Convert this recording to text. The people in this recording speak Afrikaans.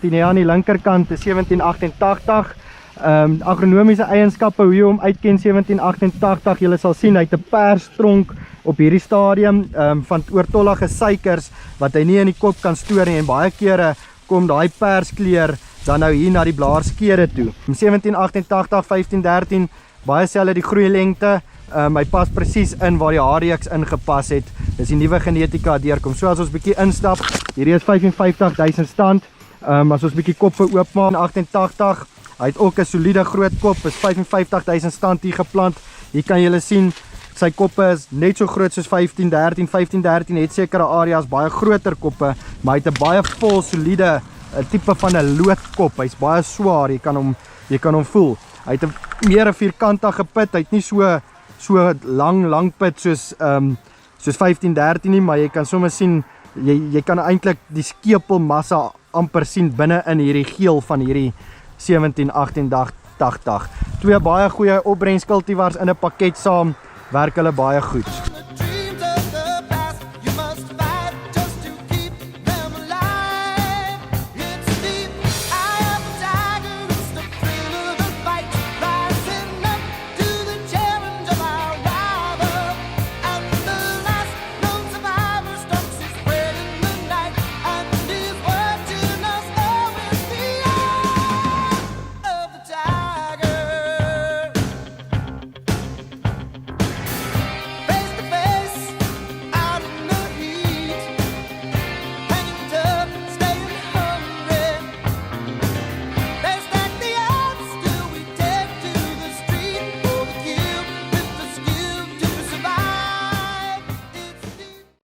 Hier aan die linkerkant is 1788. Agronomiese eienskappe, hoe jy hom uitken 1788, jy sal sien, hy het 'n perstronk op hierdie stadium van oortollige suikers wat hy nie in die kop kan stoor nie, en baie kere kom daai perskleur dan nou hier na die blaarskede toe. 1788, 1513, baie selle die groeilengte, hy pas presies in waar die haarreeks ingepas het. Dis die nuwe genetika deurkom. So as ons bietjie instap, hierdie is 55.000 stand. As ons bietjie koppe oopmaak, 88, hy het ook 'n soliede groot kop, is 55.000 stand hier geplant. Hier kan julle sien, sy koppe is net so groot soos 1513. 1513 het sekere areas baie groter koppe, maar hy het 'n baie vol, soliede tipe van 'n loodkop. Hy's baie swaar, jy kan hom voel. Hy het 'n meer 'n vierkantige pit, hy het nie so lang pit soos 1513 nie, maar jy kan sommer sien, jy kan eintlik die skepelmassa amper sien binne in hierdie geel van hierdie 1788. Twee baie goeie opbrengskultivars in 'n pakket saam, werk hulle baie goed.